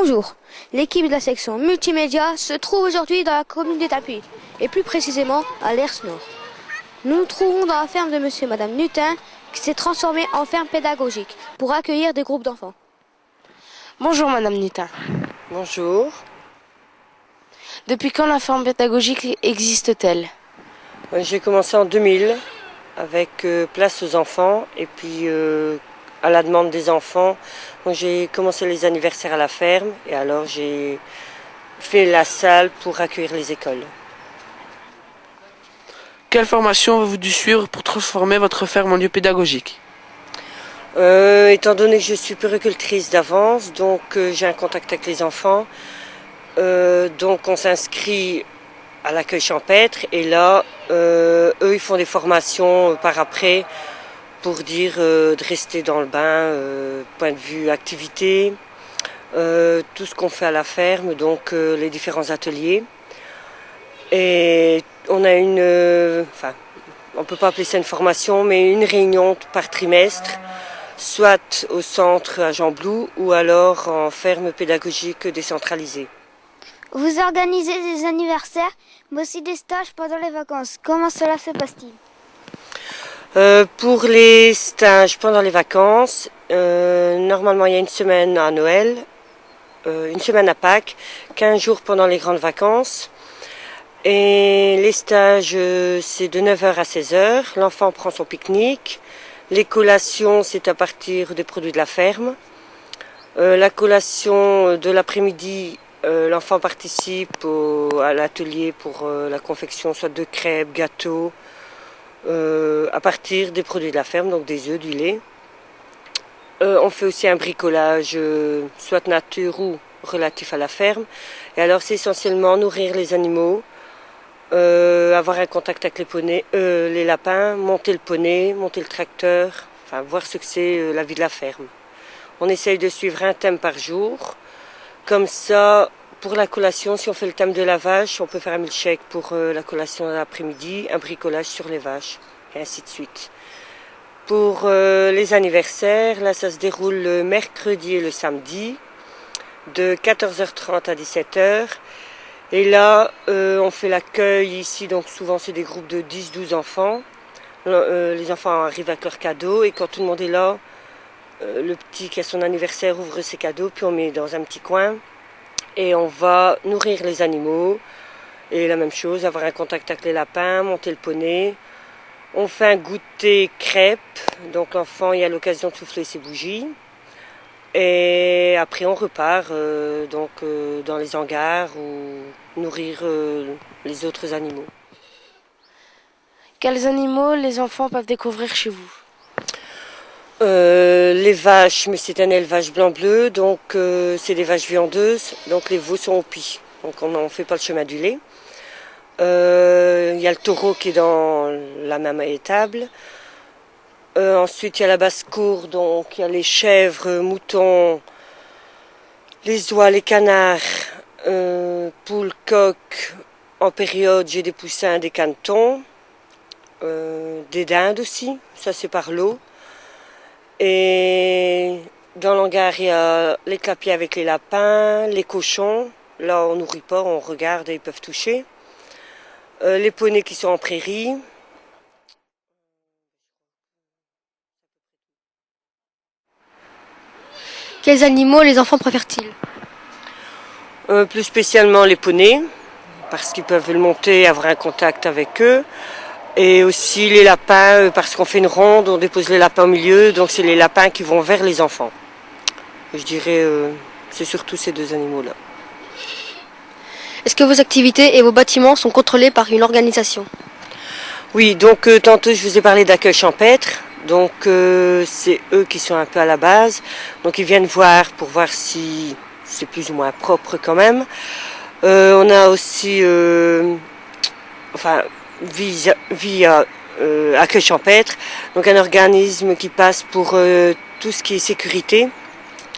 Bonjour, l'équipe de la section multimédia se trouve aujourd'hui dans la commune d'Étapie, et plus précisément à l'Ers Nord. Nous nous trouvons dans la ferme de monsieur et madame Nutin, qui s'est transformée en ferme pédagogique pour accueillir des groupes d'enfants. Bonjour madame Nutin. Bonjour. Depuis quand la ferme pédagogique existe-t-elle? J'ai commencé en 2000 avec place aux enfants et puis à la demande des enfants. J'ai commencé les anniversaires à la ferme et alors j'ai fait la salle pour accueillir les écoles. Quelle formation avez-vous dû suivre pour transformer votre ferme en lieu pédagogique? Étant donné que je suis puéricultrice d'avance, donc j'ai un contact avec les enfants, donc on s'inscrit à l'accueil champêtre et là, eux ils font des formations par après pour dire de rester dans le bain, point de vue activité, tout ce qu'on fait à la ferme, donc les différents ateliers. Et on a on peut pas appeler ça une formation, mais une réunion par trimestre, soit au centre à Jean-Blou ou alors en ferme pédagogique décentralisée. Vous organisez des anniversaires, mais aussi des stages pendant les vacances. Comment cela se passe-t-il? Pour les stages pendant les vacances, normalement il y a une semaine à Noël, une semaine à Pâques, 15 jours pendant les grandes vacances. Et les stages, c'est de 9h à 16h. L'enfant prend son pique-nique. Les collations, c'est à partir des produits de la ferme. La collation de l'après-midi, l'enfant participe à l'atelier pour la confection soit de crêpes, gâteaux, à partir des produits de la ferme, donc des œufs, du lait. On fait aussi un bricolage, soit nature ou relatif à la ferme. Et alors c'est essentiellement nourrir les animaux, avoir un contact avec les lapins, monter le poney, monter le tracteur, enfin voir ce que c'est la vie de la ferme. On essaye de suivre un thème par jour. Comme ça, pour la collation, si on fait le thème de la vache, on peut faire un milkshake pour la collation de l'après-midi, un bricolage sur les vaches, et ainsi de suite. Pour les anniversaires, là ça se déroule le mercredi et le samedi, de 14h30 à 17h. Et là, on fait l'accueil ici, donc souvent c'est des groupes de 10-12 enfants. Les enfants arrivent avec leurs cadeaux et quand tout le monde est là, le petit qui a son anniversaire ouvre ses cadeaux, puis on met dans un petit coin. Et on va nourrir les animaux. Et la même chose, avoir un contact avec les lapins, monter le poney. On fait un goûter crêpes, donc l'enfant il a l'occasion de souffler ses bougies. Et après on repart dans les hangars ou nourrir les autres animaux. Quels animaux les enfants peuvent découvrir chez vous? Les vaches, mais c'est un élevage blanc-bleu, donc c'est des vaches viandeuses, donc les veaux sont au pis, donc on n'en fait pas le chemin du lait. Il y a le taureau qui est dans la même étable. Ensuite, il y a la basse-cour, donc il y a les chèvres, moutons, les oies, les canards, poules, coqs. En période, j'ai des poussins, des canetons, des dindes aussi, ça c'est par lot. Et dans l'hangar, il y a les clapiers avec les lapins, les cochons. Là, on nourrit pas, on regarde et ils peuvent toucher. Les poneys qui sont en prairie. Quels animaux les enfants préfèrent-ils? Plus spécialement les poneys, parce qu'ils peuvent le monter, avoir un contact avec eux. Et aussi les lapins, parce qu'on fait une ronde, on dépose les lapins au milieu, donc c'est les lapins qui vont vers les enfants. Je dirais, c'est surtout ces deux animaux-là. Est-ce que vos activités et vos bâtiments sont contrôlés par une organisation? Oui, donc tantôt je vous ai parlé d'accueil champêtre. Donc c'est eux qui sont un peu à la base. Donc ils viennent voir pour voir si c'est plus ou moins propre quand même. On a aussi, via accueil champêtre, donc un organisme qui passe pour tout ce qui est sécurité.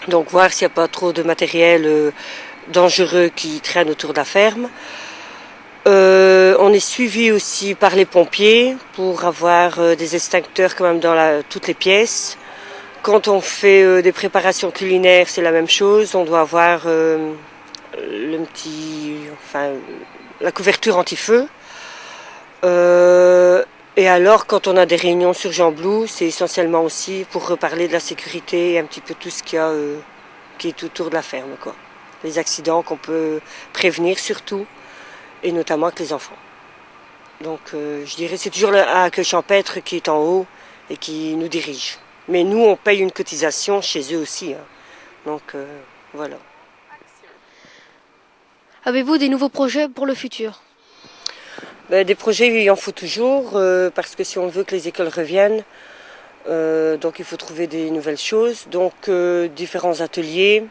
Donc voir s'il n'y a pas trop de matériel dangereux qui traîne autour de la ferme. On est suivi aussi par les pompiers pour avoir des extincteurs quand même dans toutes les pièces. quand on fait des préparations culinaires, c'est la même chose. On doit avoir la couverture anti-feu. Et alors, quand on a des réunions sur Jean Blou, c'est essentiellement aussi pour reparler de la sécurité et un petit peu tout ce qu'il y a qui est autour de la ferme, quoi. Les accidents qu'on peut prévenir surtout, et notamment avec les enfants. Donc je dirais c'est toujours le accueil champêtre qui est en haut et qui nous dirige. Mais nous, on paye une cotisation chez eux aussi, hein. Donc voilà. Avez-vous des nouveaux projets pour le futur? Des projets, il en faut toujours, parce que si on veut que les écoles reviennent, donc il faut trouver des nouvelles choses. Donc différents ateliers,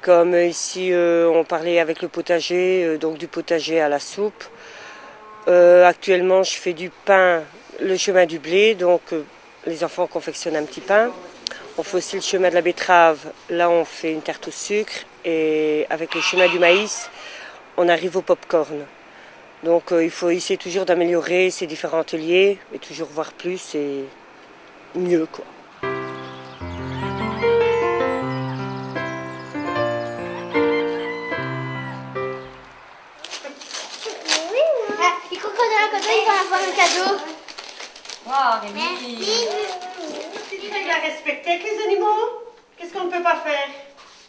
comme ici on parlait avec le potager, donc du potager à la soupe. Actuellement je fais du pain, le chemin du blé, donc les enfants confectionnent un petit pain. On fait aussi le chemin de la betterave, là on fait une tarte au sucre, et avec le chemin du maïs, on arrive au pop-corn. Donc il faut essayer toujours d'améliorer ces différents ateliers et toujours voir plus et mieux, quoi. Les crocodiles, quand ils vont avoir un cadeau. Wow, Rémi. Il a respecté avec les animaux. Qu'est-ce qu'on ne peut pas faire?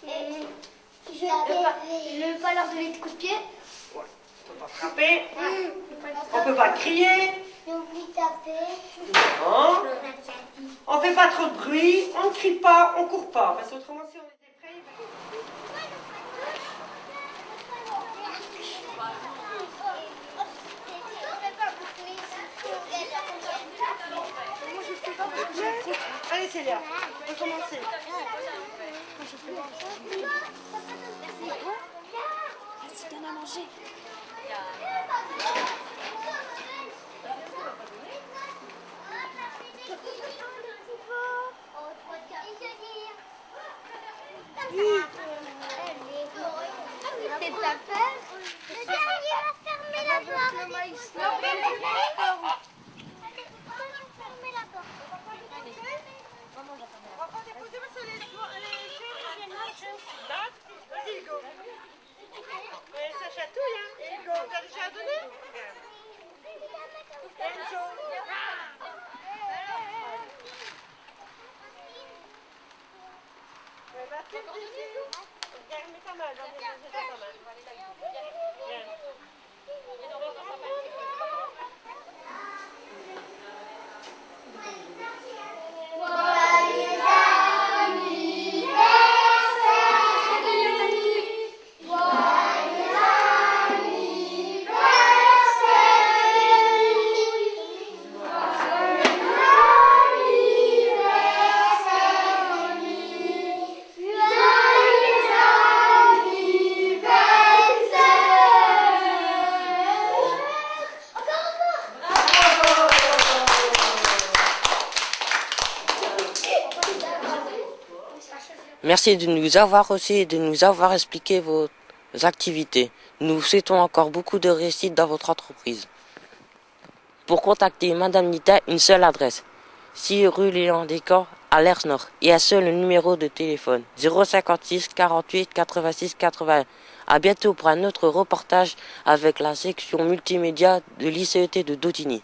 Je ne veux pas leur donner de coups de pied. Ouais. On ne peut pas frapper. On ne peut pas crier. Non plus taper. Non. On ne fait pas trop de bruit. On ne crie pas, on ne court pas. Parce qu'autrement, si on était prêts... Allez Célia, on peut commencer. Vas-y, donne à manger. C'est ta peur? Il va fermer la porte. Vas-y Hugo. Ça chatouille, hein. Hugo, t'as déjà donné? Enzo. Regarde, mets ta main, mets ta main. Viens. Merci de nous avoir reçus et de nous avoir expliqué vos activités. Nous vous souhaitons encore beaucoup de réussite dans votre entreprise. Pour contacter Madame Nita, une seule adresse. 6 rue Léon Descamps à l'Ers Nord. Et un seul numéro de téléphone. 056 48 86 81. À bientôt pour un autre reportage avec la section multimédia de l'ICET de Dautigny.